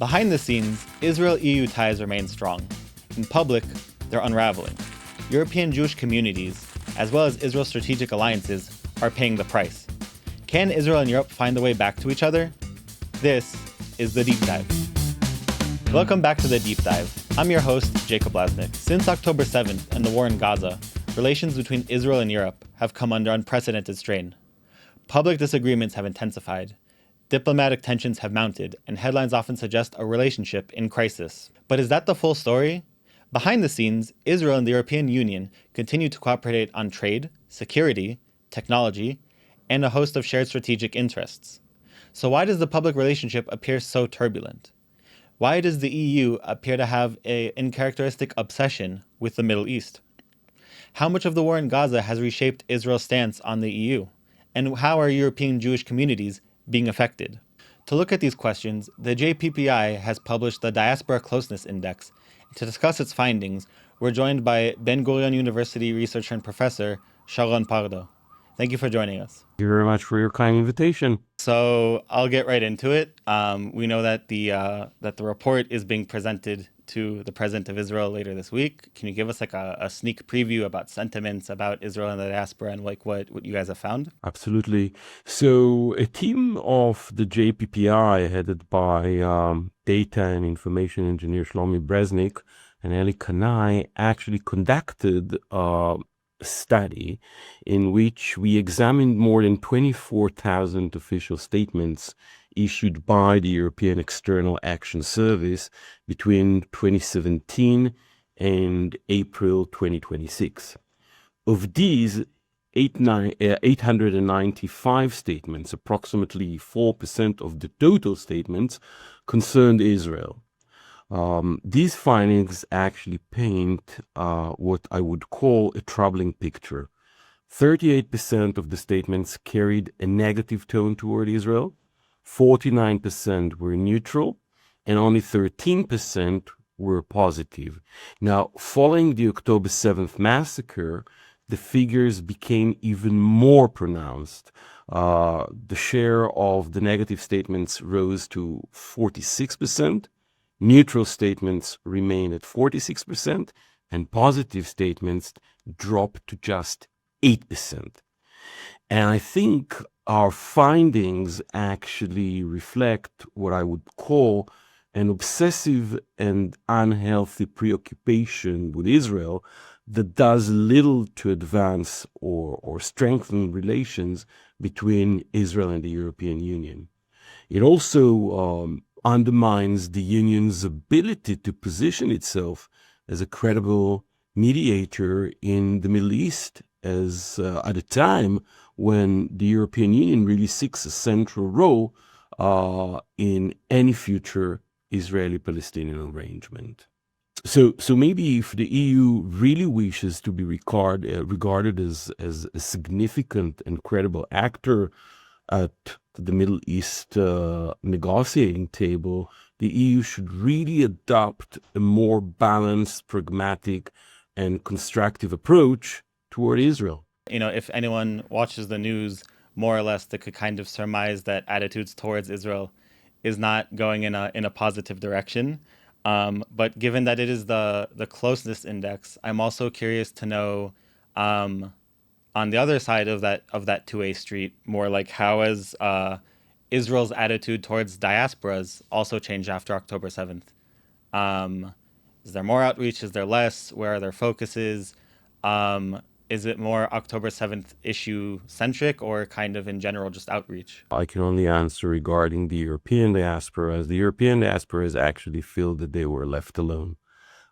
Behind the scenes, Israel-EU ties remain strong. In public, they're unraveling. European Jewish communities, as well as Israel's strategic alliances, are paying the price. Can Israel and Europe find the way back to each other? This is The Deep Dive. Welcome back to The Deep Dive. I'm your host, Jacob Laznik. Since October 7th and the war in Gaza, relations between Israel and Europe have come under unprecedented strain. Public disagreements have intensified. Diplomatic tensions have mounted, and headlines often suggest a relationship in crisis. But is that the full story? Behind the scenes, Israel and the European Union continue to cooperate on trade, security, technology, and a host of shared strategic interests. So why does the public relationship appear so turbulent? Why does the EU appear to have an uncharacteristic obsession with the Middle East? How much of the war in Gaza has reshaped Israel's stance on the EU? And how are European Jewish communities being affected? To look at these questions, the JPPI has published the Diaspora Closeness Index. To discuss its findings, we're joined by Ben-Gurion University researcher and professor Sharon Pardo. Thank you for joining us. Thank you very much for your kind invitation. So I'll get right into it. We know that the report is being presented to the president of Israel later this week. Can you give us a sneak preview about sentiments about Israel and the diaspora and what you guys have found? Absolutely. So a team of the JPPI headed by data and information engineer Shlomi Breznik and Eli Kanai actually conducted a study in which we examined more than 24,000 official statements issued by the European External Action Service between 2017 and April 2026. Of these, 895 statements, approximately 4% of the total statements, concerned Israel. These findings actually paint what I would call a troubling picture. 38% of the statements carried a negative tone toward Israel, 49% were neutral, and only 13% were positive. Now, following the October 7th massacre, the figures became even more pronounced. The share of the negative statements rose to 46%, neutral statements remained at 46%, and positive statements dropped to just 8%. And I think our findings actually reflect what I would call an obsessive and unhealthy preoccupation with Israel that does little to advance or strengthen relations between Israel and the European Union. It also undermines the Union's ability to position itself as a credible mediator in the Middle East as at a time when the European Union really seeks a central role in any future Israeli-Palestinian arrangement. So maybe if the EU really wishes to be regarded as a significant and credible actor at the Middle East negotiating table, the EU should really adopt a more balanced, pragmatic, and constructive approach toward Israel. You know, if anyone watches the news, more or less, they could kind of surmise that attitudes towards Israel is not going in a positive direction. But given that it is the closeness index, I'm also curious to know, on the other side of that two-way street, more like how has Israel's attitude towards diasporas also changed after October 7th? Is there more outreach? Is there less? Where are their focuses? Is it more October 7th issue centric or kind of in general just outreach? I can only answer regarding the European diaspora, as the European diasporas actually feel that they were left alone.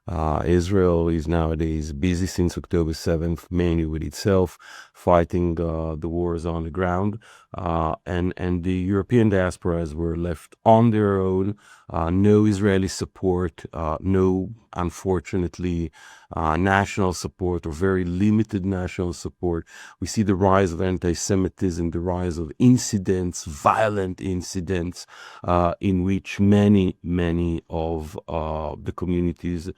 Israel is nowadays busy since October 7th, mainly with itself, fighting the wars on the ground. And the European diasporas were left on their own, no Israeli support, no, unfortunately, national support or very limited national support. We see the rise of anti-Semitism, the rise of incidents, violent incidents, in which many of the communities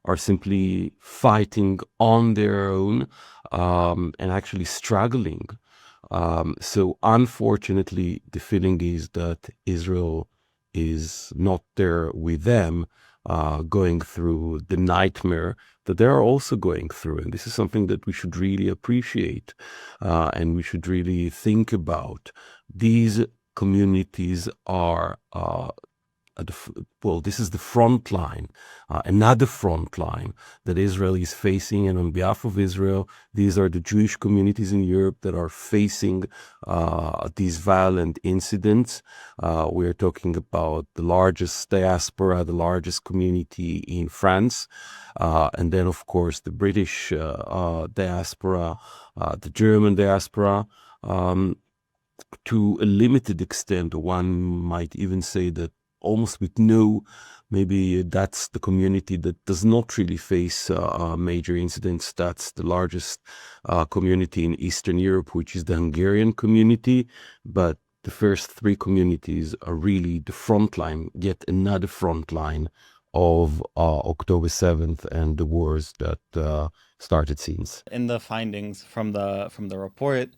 are simply fighting on their own and actually struggling. So unfortunately, the feeling is that Israel is not there with them, going through the nightmare that they are also going through. And this is something that we should really appreciate, and we should really think about. These communities are this is the front line, another front line that Israel is facing. And on behalf of Israel, these are the Jewish communities in Europe that are facing these violent incidents. We are talking about the largest diaspora, the largest community in France, and then, of course, the British diaspora, the German diaspora. To a limited extent, one might even say that almost with no, maybe that's the community that does not really face major incidents. That's the largest community in Eastern Europe, which is the Hungarian community. But the first three communities are really the front line, yet another front line of October 7th and the wars that started since. In the findings from the report,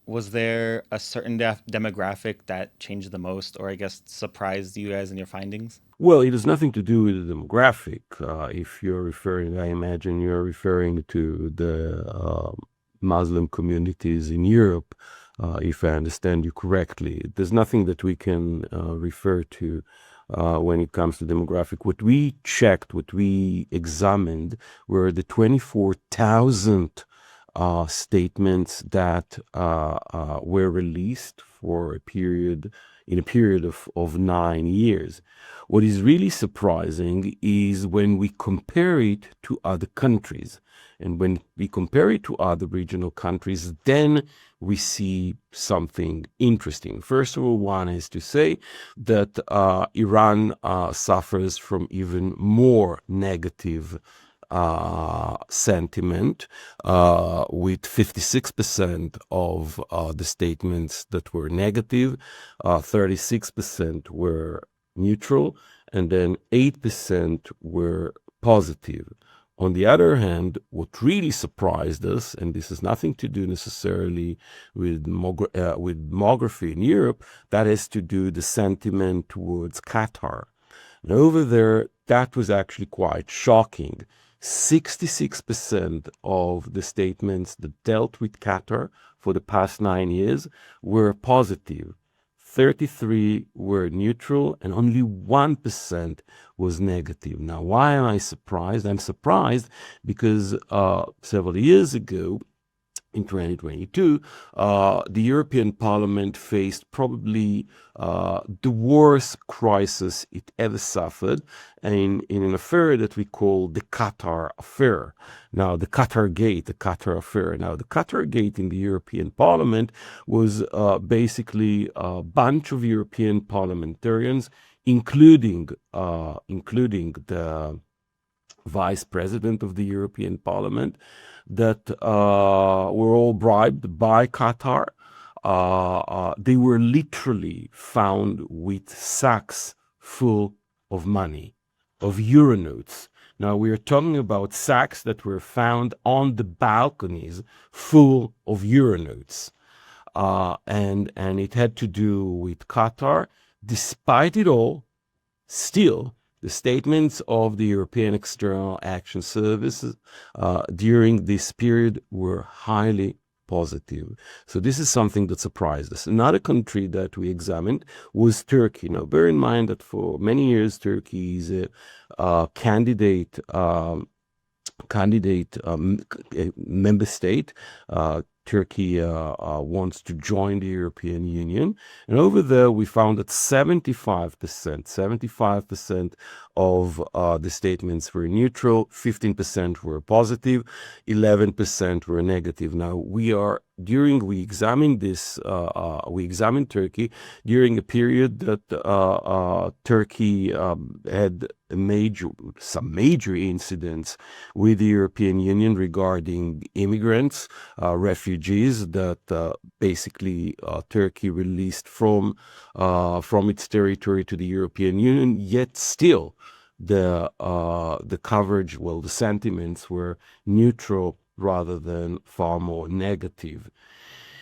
was there a certain demographic that changed the most, or I guess surprised you guys in your findings? Well, it has nothing to do with the demographic. If you're referring, I imagine you're referring to the Muslim communities in Europe, if I understand you correctly. There's nothing that we can refer to when it comes to demographic. What we checked, what we examined, were the 24,000 statements that were released for a period of 9 years. What is really surprising is when we compare it to other countries. And when we compare it to other regional countries, then we see something interesting. First of all, one is to say that Iran suffers from even more negative sentiment, with 56% of the statements that were negative, 36% were neutral, and then 8% were positive. On the other hand, what really surprised us, and this has nothing to do necessarily with demography in Europe, that has to do the sentiment towards Qatar. And over there, that was actually quite shocking. 66% of the statements that dealt with Qatar for the past 9 years were positive. 33 were neutral, and only 1% was negative. Now, why am I surprised? I'm surprised because several years ago, in 2022, the European Parliament faced probably the worst crisis it ever suffered in an affair that we call the Qatar affair. Now, the Qatargate, the Qatar affair. Now, the Qatargate in the European Parliament was basically a bunch of European parliamentarians, including the vice president of the European Parliament, that were all bribed by Qatar. They were literally found with sacks full of money, of euro notes. Now, we are talking about sacks that were found on the balconies full of euro notes. And it had to do with Qatar. Despite it all, still, the statements of the European External Action Service during this period were highly positive. So this is something that surprised us. Another country that we examined was Turkey. Now, bear in mind that for many years, Turkey is a candidate member state. Turkey wants to join the European Union. And over there, we found that 75% of the statements were neutral, 15% were positive, 11% were negative. Now, we examined Turkey during a period that Turkey had some major incidents with the European Union regarding immigrants, refugees that basically Turkey released from its territory to the European Union. Yet still, the coverage, the sentiments were neutral rather than far more negative.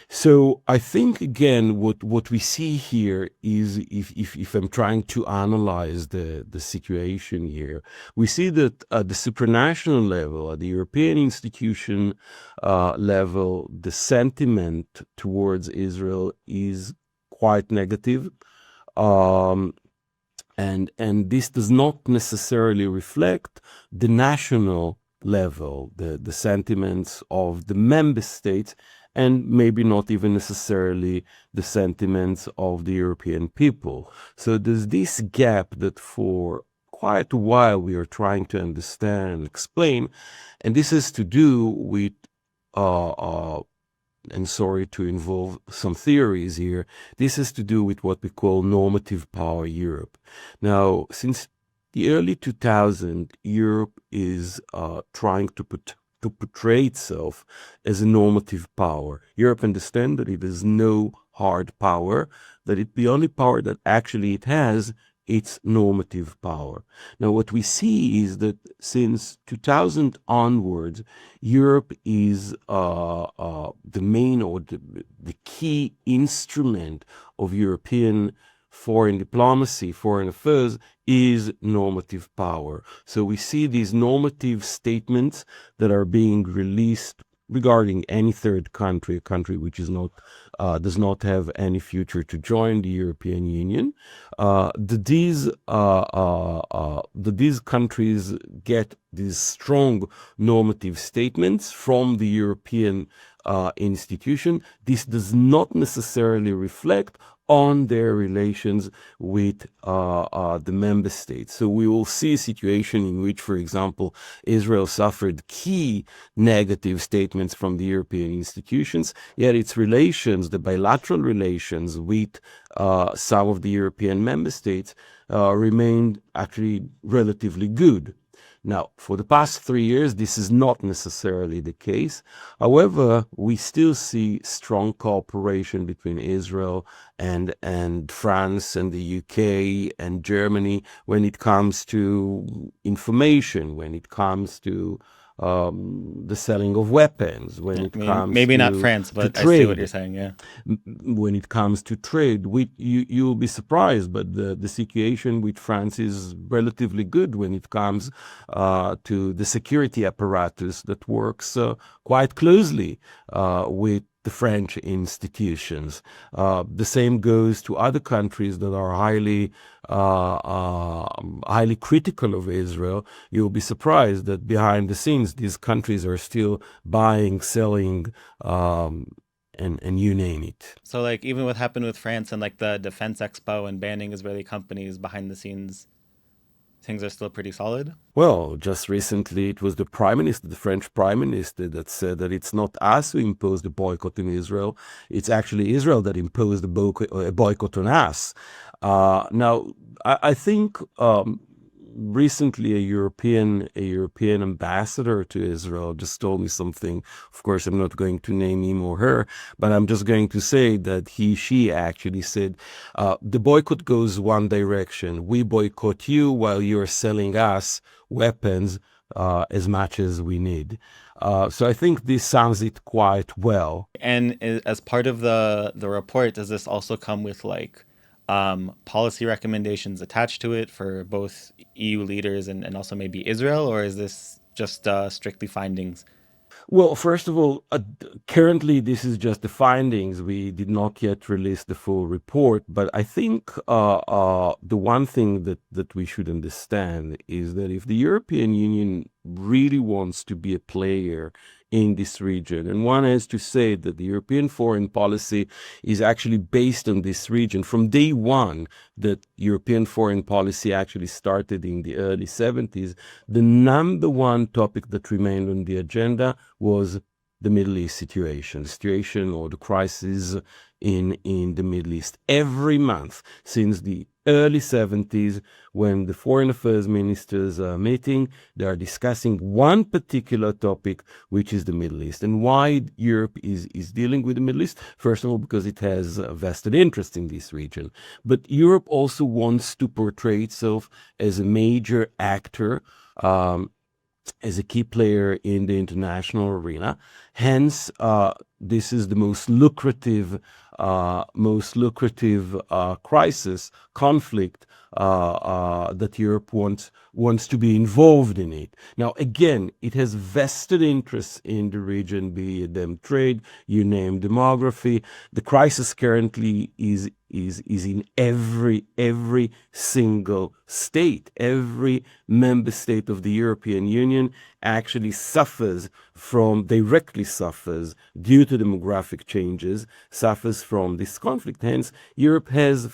So I think again, what we see here is, if I'm trying to analyze the situation here, we see that at the supranational level, at the European institution level, the sentiment towards Israel is quite negative, um, and this does not necessarily reflect the national level, the sentiments of the member states, and maybe not even necessarily the sentiments of the European people. So there's this gap that for quite a while we are trying to understand and explain, and this has to do with uh, uh, and sorry to involve some theories here, this has to do with what we call normative power Europe. Now, since the early 2000s, Europe is trying to portray itself as a normative power. Europe understands that it has no hard power, that the only power that actually it has, it's normative power. Now, what we see is that since 2000 onwards, Europe is the main or the key instrument of European foreign diplomacy, foreign affairs, is normative power. So we see these normative statements that are being released regarding any third country, a country which is not does not have any future to join the European Union, that these countries get these strong normative statements from the European institution. This does not necessarily reflect on their relations with the member states. So we will see a situation in which, for example, Israel suffered key negative statements from the European institutions, yet its relations, the bilateral relations with some of the European member states, remained actually relatively good. Now, for the past 3 years, this is not necessarily the case. However, we still see strong cooperation between Israel and France and the UK and Germany when it comes to information, when it comes to the selling of weapons, when it comes maybe not to France, but I see trade. what you're saying. Yeah. When it comes to trade, you'll be surprised, but the situation with France is relatively good when it comes to the security apparatus that works quite closely with the French institutions. The same goes to other countries that are highly critical of Israel. You'll be surprised that behind the scenes, these countries are still buying, selling, and you name it. So like even what happened with France and like the Defense Expo and banning Israeli companies behind the scenes, things are still pretty solid? Well, just recently it was the Prime Minister, the French Prime Minister, that said that it's not us who imposed the boycott in Israel, it's actually Israel that imposed a boycott on us. Now, I think recently a European ambassador to Israel just told me something. Of course, I'm not going to name him or her, but I'm just going to say that she actually said, the boycott goes one direction. We boycott you while you're selling us weapons as much as we need. So I think this sums it quite well. And as part of the report, does this also come with like policy recommendations attached to it for both EU leaders and also maybe Israel, or is this just strictly findings? Well, first of all, currently this is just the findings. We did not yet release the full report, but I think the one thing that we should understand is that if the European Union really wants to be a player in this region, and one has to say that the European foreign policy is actually based on this region. From day one, that European foreign policy actually started in the early 70s, the number one topic that remained on the agenda was the Middle East situation, the situation or the crisis in the Middle East. Every month since the early 70s, when the foreign affairs ministers are meeting, they are discussing one particular topic, which is the Middle East. And why Europe is dealing with the Middle East? First of all, because it has a vested interest in this region. But Europe also wants to portray itself as a major actor as a key player in the international arena. Hence, this is the most lucrative conflict that Europe wants to be involved in it. Now, again, it has vested interests in the region, be it them trade, you name demography. The crisis currently is in every single state. Every member state of the European Union actually directly suffers due to demographic changes, suffers from this conflict. Hence, Europe has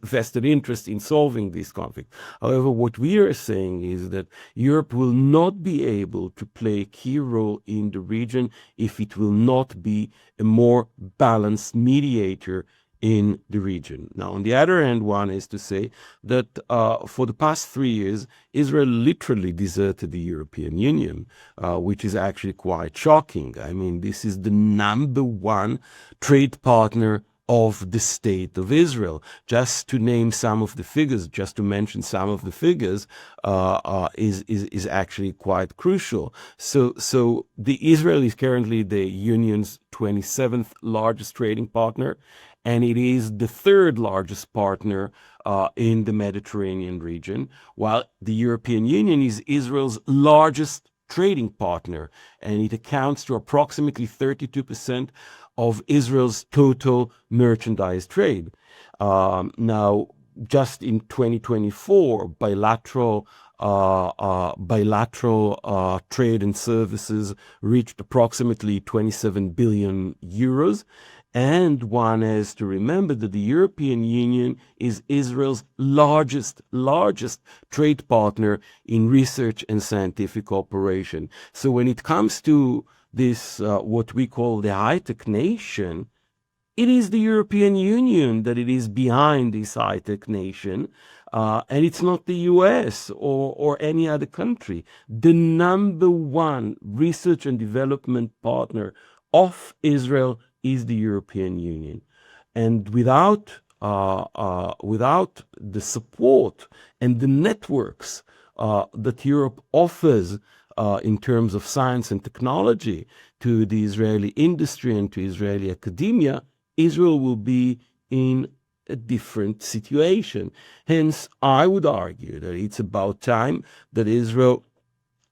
vested interest in solving this conflict. However, what we are saying is that Europe will not be able to play a key role in the region if it will not be a more balanced mediator in the region. Now, on the other hand, one is to say that for the past 3 years, Israel literally deserted the European Union, which is actually quite shocking. I mean, this is the number one trade partner of the state of Israel. Just to name some of the figures, just to mention some of the figures, is actually quite crucial. So the Israel is currently the union's 27th largest trading partner, and it is the third largest partner in the Mediterranean region, while the European Union is Israel's largest trading partner, and it accounts to approximately 32% of Israel's total merchandise trade. Now, just in 2024, bilateral trade and services reached approximately 27 billion euros. And one has to remember that the European Union is Israel's largest trade partner in research and scientific cooperation. So when it comes to this, what we call the high-tech nation, it is the European Union that it is behind this high-tech nation, and it's not the US or any other country. The number one research and development partner of Israel is the European Union. And without the support and the networks that Europe offers in terms of science and technology to the Israeli industry and to Israeli academia, Israel will be in a different situation. Hence, I would argue that it's about time that Israel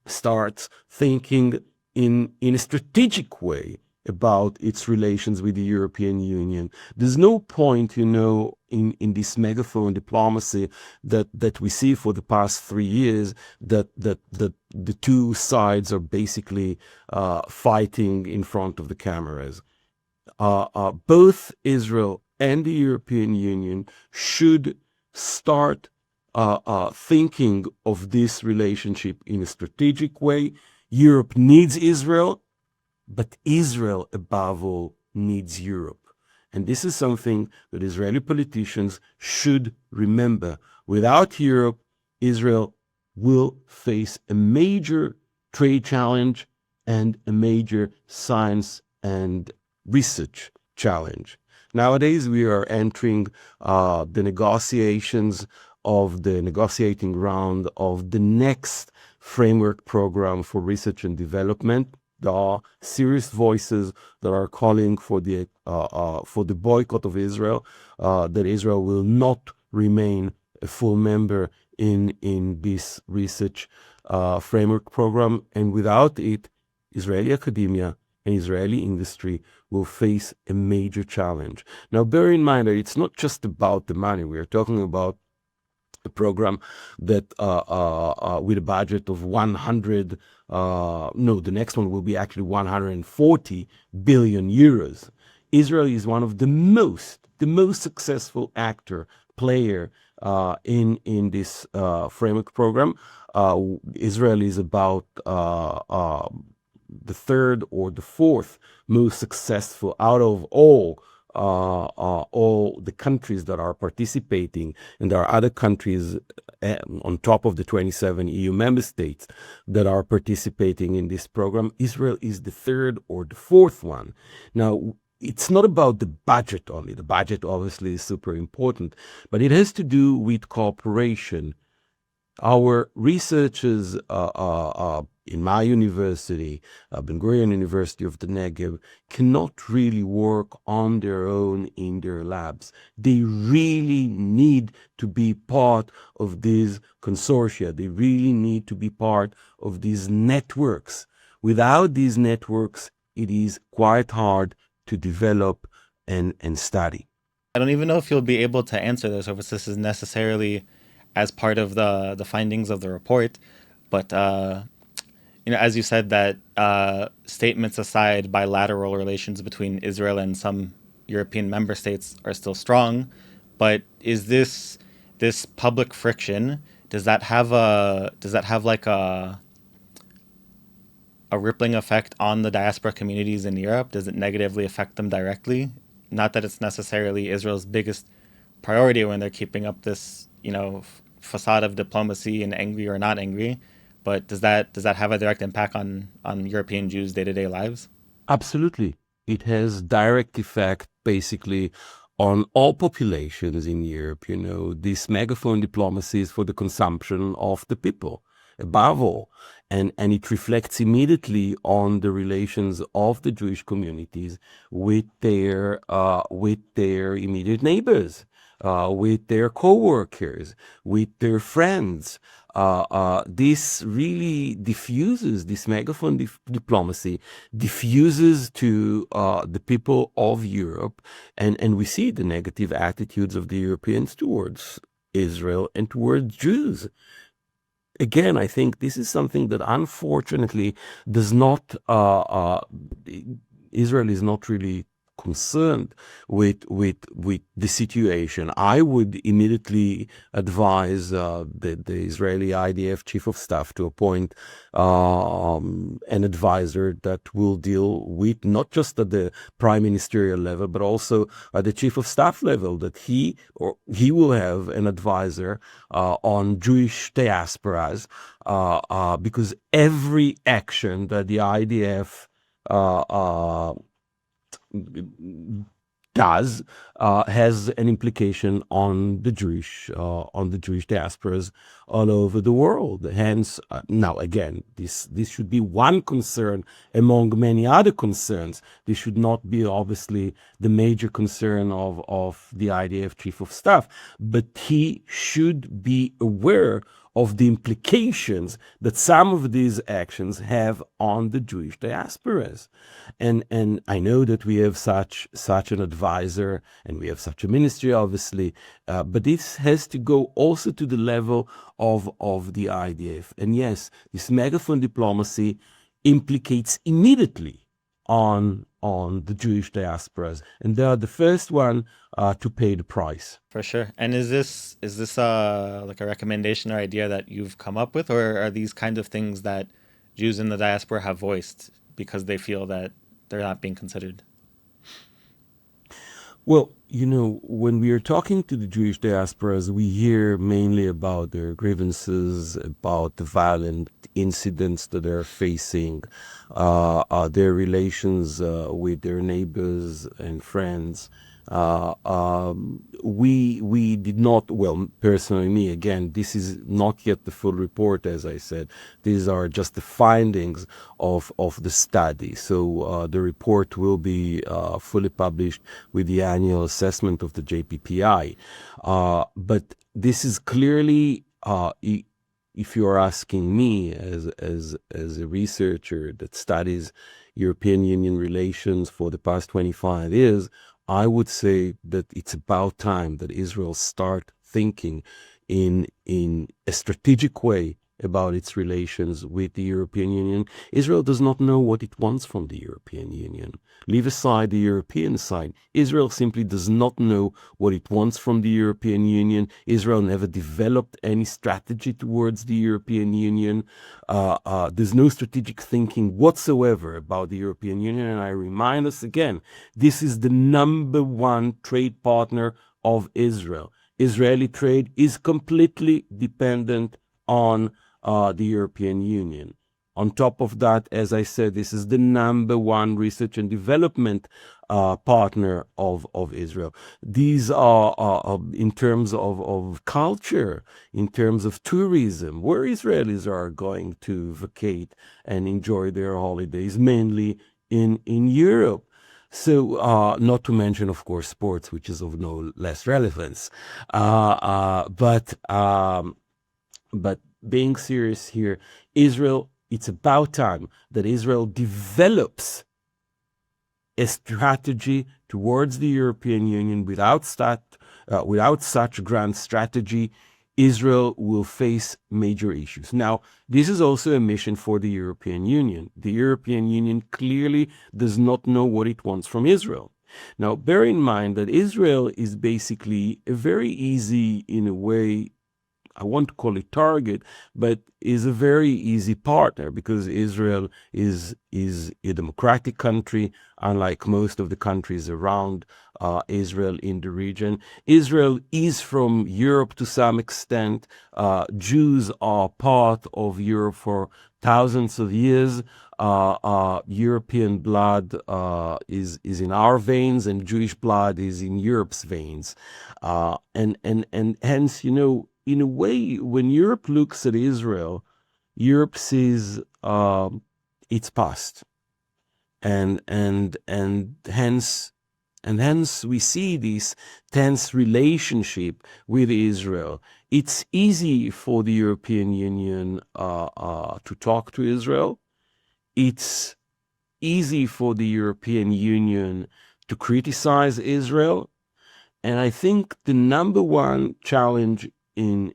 starts thinking in a strategic way about its relations with the European Union. There's no point, in this megaphone diplomacy that we see for the past 3 years, that the two sides are basically fighting in front of the cameras. Both Israel and the European Union should start thinking of this relationship in a strategic way. Europe needs Israel, but Israel, above all, needs Europe. And this is something that Israeli politicians should remember. Without Europe, Israel will face a major trade challenge and a major science and research challenge. Nowadays, we are entering the negotiating round of the next framework program for research and development. There are serious voices that are calling for the boycott of Israel, that Israel will not remain a full member in this research framework program, and without it, Israeli academia and Israeli industry will face a major challenge. Now, bear in mind that it's not just about the money. We are talking about a program that with a budget of the next one will be actually 140 billion euros. Israel is one of the most successful player in this framework program. Israel is about the third or the fourth most successful out of all the countries that are participating, and there are other countries on top of the 27 EU member states that are participating in this program. Israel is the third or the fourth one. Now, it's not about the budget only. The budget obviously is super important, but it has to do with cooperation. Our researchers in my university, Ben-Gurion University of the Negev, cannot really work on their own in their labs. They really need to be part of these consortia. They really need to be part of these networks. Without these networks, it is quite hard to develop and study. I don't even know if you'll be able to answer this, or if this is necessarily as part of the findings of the report. But as you said, that statements aside, bilateral relations between Israel and some European member states are still strong. But is this public friction? Does that have like a rippling effect on the diaspora communities in Europe? Does it negatively affect them directly? Not that it's necessarily Israel's biggest priority when they're keeping up this, facade of diplomacy and angry or not angry, but does that have a direct impact on European Jews' day-to-day lives? Absolutely. It has direct effect basically on all populations in Europe. This megaphone diplomacy is for the consumption of the people, above all. And it reflects immediately on the relations of the Jewish communities with their immediate neighbors, with their co-workers, with their friends. This really diffuses, this megaphone diplomacy diffuses to the people of Europe, and we see the negative attitudes of the Europeans towards Israel and towards Jews. Again, I think this is something that unfortunately does not, Israel is not really concerned with the situation. I would immediately advise the Israeli IDF chief of staff to appoint an advisor that will deal with not just at the prime ministerial level, but also at the chief of staff level, that he will have an advisor on Jewish diasporas, because every action that the IDF does has an implication on the Jewish diasporas all over the world. Hence, now again, this should be one concern among many other concerns. This should not be obviously the major concern of the IDF chief of staff, but he should be aware of the implications that some of these actions have on the Jewish diasporas. And I know that we have such an advisor and we have such a ministry, obviously, but this has to go also to the level of the IDF. And yes, this megaphone diplomacy implicates immediately on the Jewish diasporas, and they are the first one to pay the price. For sure. And is this like a recommendation or idea that you've come up with, or are these kind of things that Jews in the diaspora have voiced because they feel that they're not being considered? Well, when we are talking to the Jewish diasporas, we hear mainly about their grievances, about the violent incidents that they're facing, their relations with their neighbors and friends. We did not, well, personally, me, again, this is not yet the full report, as I said. These are just the findings of the study. So the report will be fully published with the annual assessment of the JPPI. But this is clearly, if you're asking me as a researcher that studies European Union relations for the past 25 years, I would say that it's about time that Israel start thinking in a strategic way about its relations with the European Union. Israel does not know what it wants from the European Union. Leave aside the European side. Israel simply does not know what it wants from the European Union. Israel never developed any strategy towards the European Union. There's no strategic thinking whatsoever about the European Union. And I remind us again, this is the #1 trade partner of Israel. Israeli trade is completely dependent on the European Union. On top of that, as I said, this is the #1 research and development partner of Israel. These are in terms of culture, in terms of tourism, where Israelis are going to vacate and enjoy their holidays, mainly in Europe. So, not to mention, of course, sports, which is of no less relevance. But being serious here, Israel, it's about time that Israel develops a strategy towards the European Union. Without such grand strategy, Israel will face major issues. Now, this is also a mission for the European Union. The European Union clearly does not know what it wants from Israel. Now, bear in mind that Israel is basically a very easy, in a way, I won't call it target, but is a very easy partner, because Israel is a democratic country, unlike most of the countries around Israel in the region. Israel is from Europe to some extent. Jews are part of Europe for thousands of years. European blood is in our veins, and Jewish blood is in Europe's veins, and hence, in a way, when Europe looks at Israel, Europe sees its past, and hence we see this tense relationship with Israel. It's easy for the European Union to talk to Israel. It's easy for the European Union to criticize Israel. And I think the number one challenge in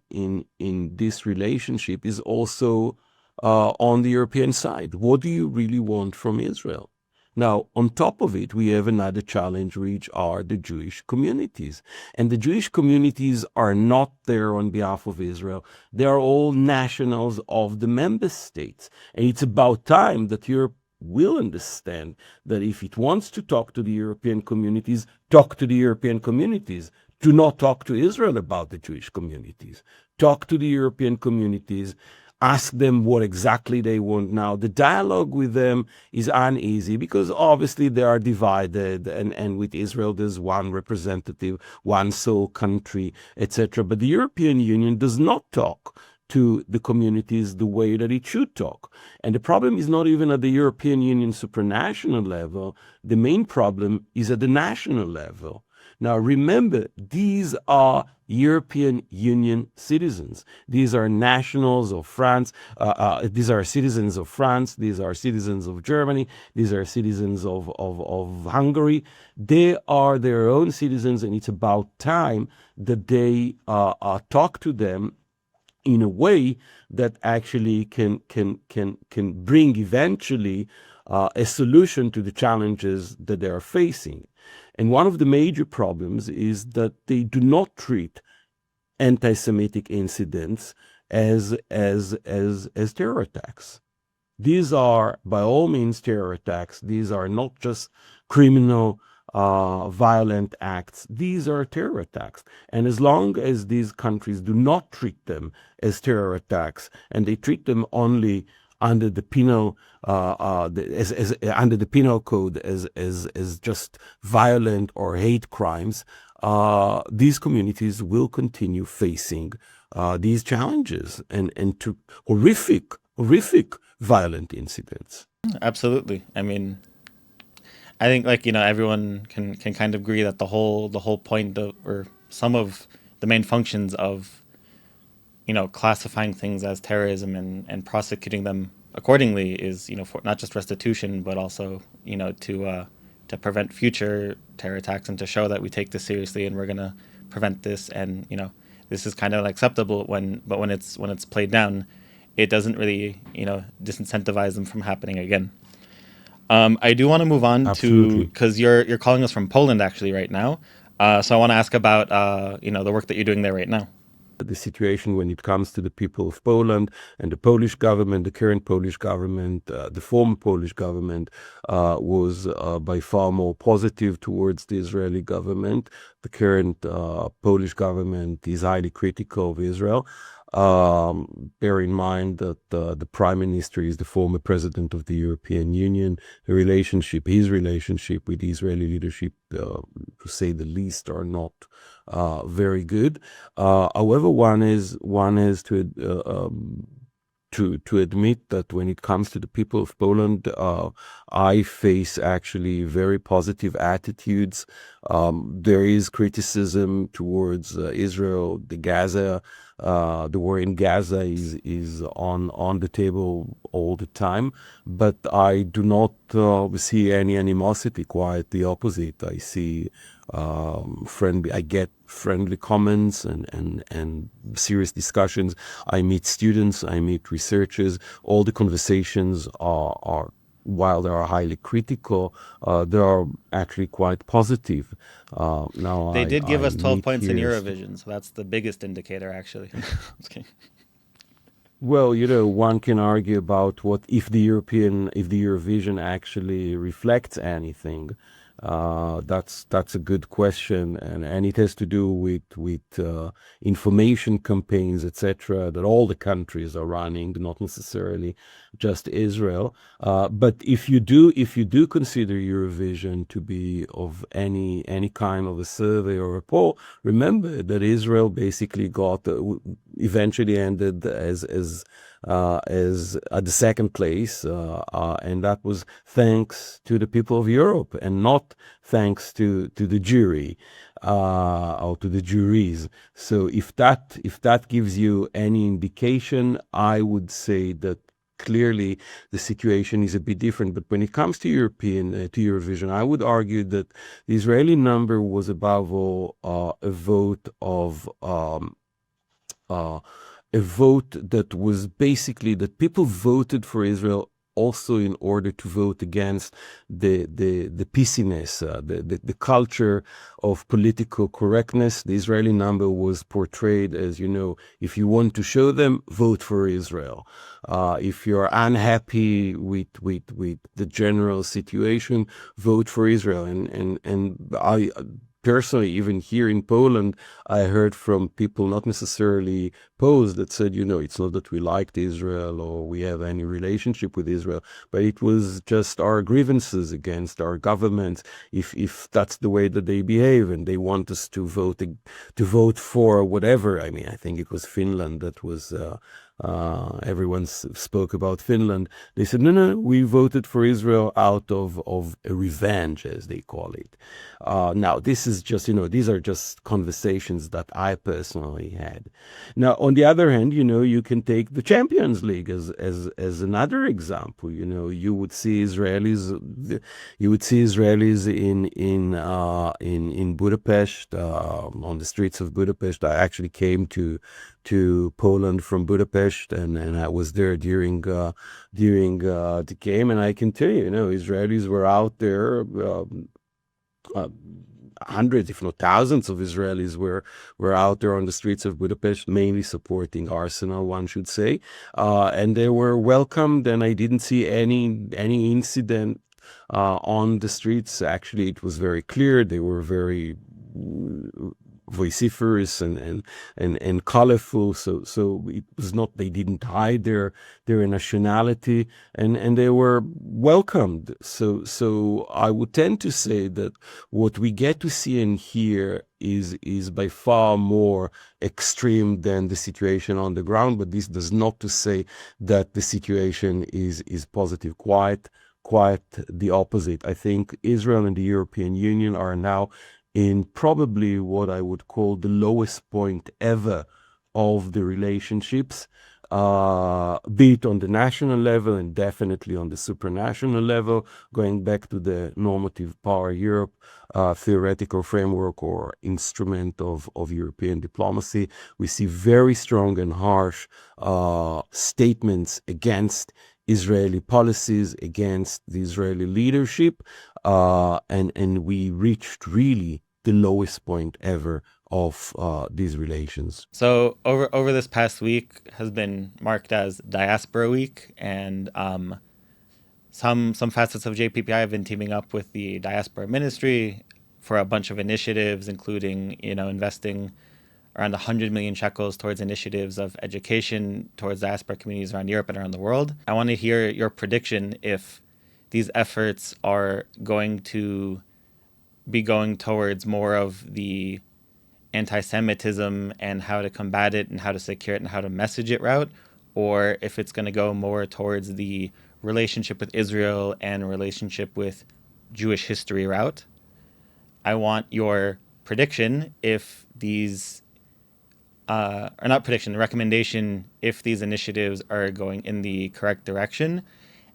this relationship is also on the European side. What do you really want from Israel? Now, on top of it, we have another challenge, which are the Jewish communities. And the Jewish communities are not there on behalf of Israel. They are all nationals of the member states. And it's about time that Europe will understand that if it wants to talk to the European communities, talk to the European communities. Do not talk to Israel about the Jewish communities. Talk to the European communities. Ask them what exactly they want now. The dialogue with them is uneasy because obviously they are divided, and with Israel there's one representative, one sole country, etc. But the European Union does not talk to the communities the way that it should talk. And the problem is not even at the European Union supranational level. The main problem is at the national level. Now, remember, these are European Union citizens. These are nationals of France. These are citizens of France. These are citizens of Germany. These are citizens of Hungary. They are their own citizens, and it's about time that they talk to them in a way that actually can bring eventually a solution to the challenges that they are facing. And one of the major problems is that they do not treat anti-Semitic incidents as terror attacks. These are, by all means, terror attacks. These are not just criminal, violent acts. These are terror attacks. And as long as these countries do not treat them as terror attacks, and they treat them only under the penal under the penal code as just violent or hate crimes, these communities will continue facing these challenges and to horrific violent incidents. Absolutely. I mean, I think everyone can kind of agree that the whole point of, or some of the main functions of classifying things as terrorism and prosecuting them accordingly is for not just restitution but also to prevent future terror attacks and to show that we take this seriously and we're going to prevent this, and this is kind of acceptable when it's played down, it doesn't really disincentivize them from happening again. I do want to move on Absolutely. to, because you're calling us from Poland actually right now, so I want to ask about the work that you're doing there right now. The situation when it comes to the people of Poland and the Polish government, the current Polish government, the former Polish government was by far more positive towards the Israeli government. The current Polish government is highly critical of Israel. Bear in mind that the Prime Minister is the former President of the European Union. His relationship with the Israeli leadership, to say the least, are not very good. However, one is to admit that when it comes to the people of Poland, I face actually very positive attitudes. There is criticism towards Israel. The war in Gaza is on the table all the time, but I do not see any animosity. Quite the opposite. I get friendly comments and serious discussions. I meet students, I meet researchers. All the conversations are while they are highly critical, they are actually quite positive. They did give I us 12 meet points in here. Eurovision, so that's the biggest indicator, actually. Just kidding. Well, one can argue about what if the Eurovision actually reflects anything. That's a good question, and it has to do with information campaigns, etc., that all the countries are running, not necessarily just Israel. But if you do consider Eurovision to be of any kind of a survey or a poll, remember that Israel basically eventually ended as at the second place, and that was thanks to the people of Europe and not thanks to the jury or to the juries. So if that gives you any indication, I would say that clearly the situation is a bit different. But when it comes to Eurovision, I would argue that the Israeli number was above all a vote that was basically that people voted for Israel also in order to vote against the pissiness, the culture of political correctness. The Israeli number was portrayed as, if you want to show them, vote for Israel. If you're unhappy with the general situation, vote for Israel. And I personally, even here in Poland, I heard from people, not necessarily Poles, that said, it's not that we liked Israel or we have any relationship with Israel, but it was just our grievances against our government, if that's the way that they behave, and they want us to vote for whatever. I mean, I think it was Finland that was. Everyone spoke about Finland. They said, no, we voted for Israel out of a revenge, as they call it. Now, this is just, these are just conversations that I personally had. Now, on the other hand, you can take the Champions League as another example. You would see Israelis in Budapest, on the streets of Budapest. I actually came to Poland from Budapest, and I was there during the game, and I can tell you, Israelis were out there. Hundreds, if not thousands, of Israelis were out there on the streets of Budapest, mainly supporting Arsenal, one should say, and they were welcomed. And I didn't see any incident on the streets. Actually, it was very clear. They were very vociferous and colorful. So it was not, they didn't hide their nationality, and they were welcomed. So I would tend to say that what we get to see and hear is by far more extreme than the situation on the ground. But this does not to say that the situation is positive. Quite the opposite. I think Israel and the European Union are now in probably what I would call the lowest point ever of the relationships, be it on the national level and definitely on the supranational level, going back to the normative power Europe theoretical framework or instrument of European diplomacy. We see very strong and harsh statements against Israeli policies, against the Israeli leadership, and we reached really the lowest point ever of these relations. So over this past week has been marked as Diaspora Week, and some facets of JPPI have been teaming up with the Diaspora Ministry for a bunch of initiatives, including investing around 100 million shekels towards initiatives of education towards diaspora communities around Europe and around the world. I want to hear your prediction if these efforts are going to be going towards more of the anti-Semitism and how to combat it and how to secure it and how to message it route, or if it's going to go more towards the relationship with Israel and relationship with Jewish history route. I want your prediction if these, or not prediction, recommendation if these initiatives are going in the correct direction.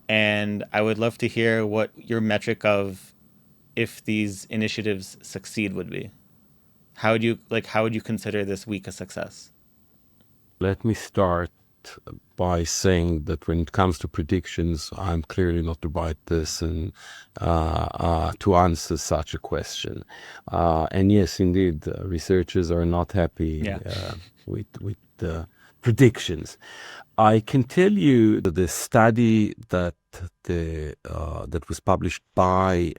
And I would love to hear what your metric of if these initiatives succeed would be. How would you consider this week a success? Let me start by saying that when it comes to predictions, I'm clearly not the right person to answer such a question. And yes, indeed, researchers are not happy with the predictions. I can tell you that the study that was published by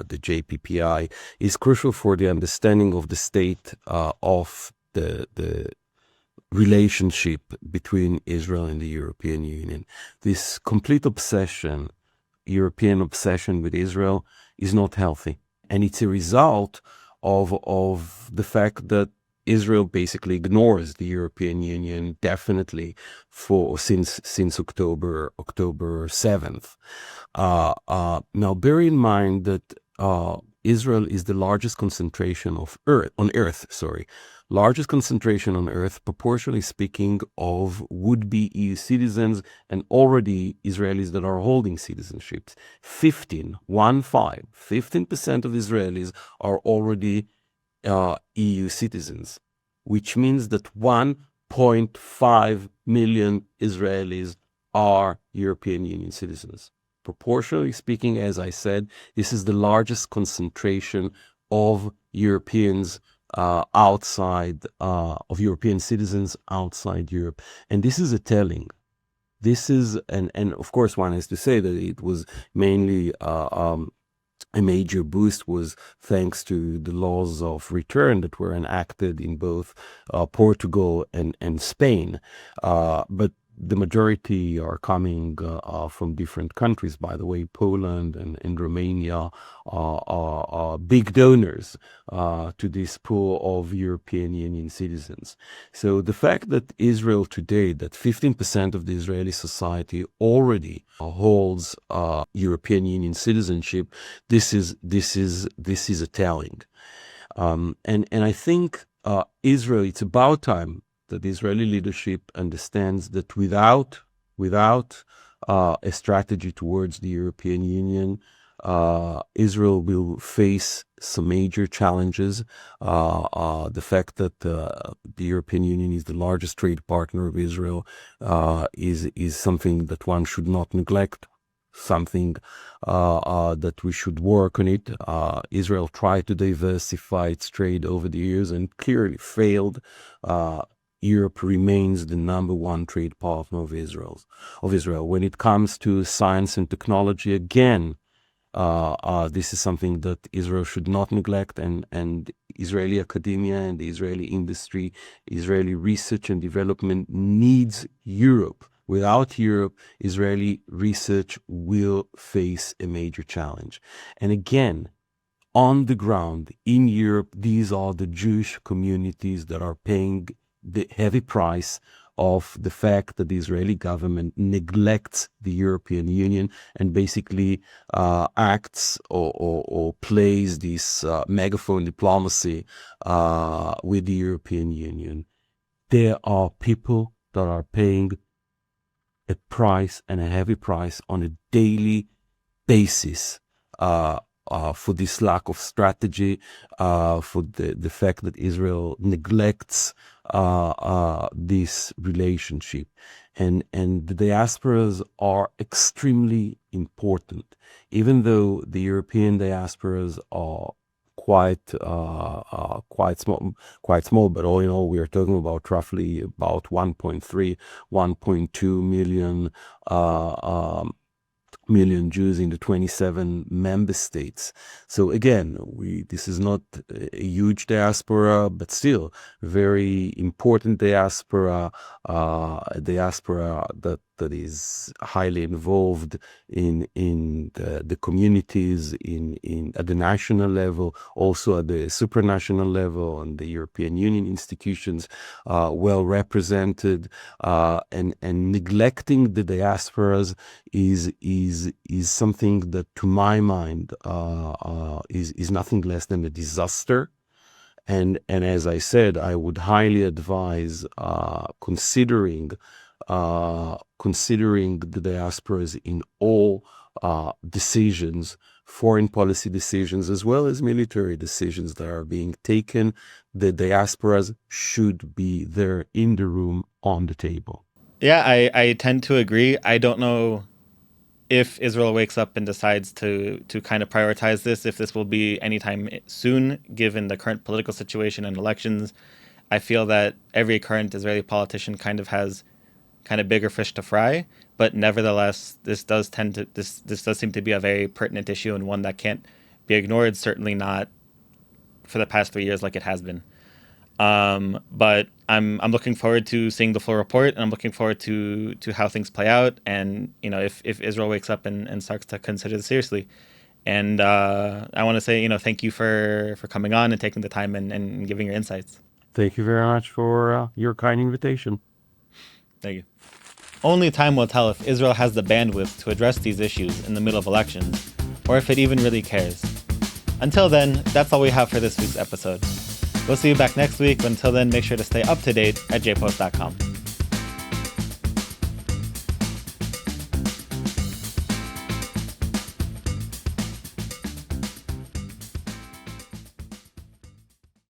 the JPPI is crucial for the understanding of the state of the relationship between Israel and the European Union. This complete obsession, European obsession with Israel, is not healthy, and it's a result of the fact that Israel basically ignores the European Union definitely since October 7th. Now, bear in mind that Israel is the largest concentration on Earth, largest concentration on Earth, proportionally speaking, of would-be EU citizens and already Israelis that are holding citizenships. 15% of Israelis are already EU citizens, which means that 1.5 million Israelis are European Union citizens. Proportionally speaking, as I said, this is the largest concentration of Europeans of European citizens outside Europe. And this is a telling. This is, and of course one has to say that it was mainly a major boost was thanks to the laws of return that were enacted in both Portugal and Spain. But the majority are coming from different countries. By the way, Poland and Romania are big donors to this pool of European Union citizens. So the fact that Israel today, that 15% of the Israeli society already holds European Union citizenship, this is a telling. And I think Israel, it's about time that the Israeli leadership understands that without a strategy towards the European Union, Israel will face some major challenges. The fact that the European Union is the largest trade partner of Israel is something that one should not neglect, something that we should work on it. Israel tried to diversify its trade over the years and clearly failed. Europe remains the number one trade partner of Israel. When it comes to science and technology, again, this is something that Israel should not neglect, and Israeli academia and the Israeli industry, Israeli research and development needs Europe. Without Europe, Israeli research will face a major challenge. And again, on the ground in Europe, these are the Jewish communities that are paying the heavy price of the fact that the Israeli government neglects the European Union and basically acts or plays this megaphone diplomacy with the European Union. There are people that are paying a price, and a heavy price, on a daily basis for this lack of strategy, for the fact that Israel neglects this relationship. And the diasporas are extremely important, even though the European diasporas are quite small, but all in all, we are talking about roughly about 1.3, 1.2 million million Jews in the 27 member states. So again, this is not a huge diaspora, but still very important diaspora, a diaspora that is highly involved in the communities at the national level, also at the supranational level, and the European Union institutions, well represented, and neglecting the diasporas is something that, to my mind, is nothing less than a disaster. And as I said, I would highly advise considering the diasporas in all decisions, foreign policy decisions, as well as military decisions that are being taken. The diasporas should be there in the room, on the table. Yeah, I tend to agree. I don't know if Israel wakes up and decides to kind of prioritize this, if this will be anytime soon, given the current political situation and elections. I feel that every current Israeli politician kind of has kind of bigger fish to fry, but nevertheless, this does seem to be a very pertinent issue and one that can't be ignored. Certainly not for the past 3 years like it has been. But I'm looking forward to seeing the full report, and I'm looking forward to how things play out, and if Israel wakes up and starts to consider this seriously. And I want to say thank you for coming on and taking the time and giving your insights. Thank you very much for your kind invitation. Thank you. Only time will tell if Israel has the bandwidth to address these issues in the middle of elections, or if it even really cares. Until then, that's all we have for this week's episode. We'll see you back next week. Until then, make sure to stay up to date at jpost.com.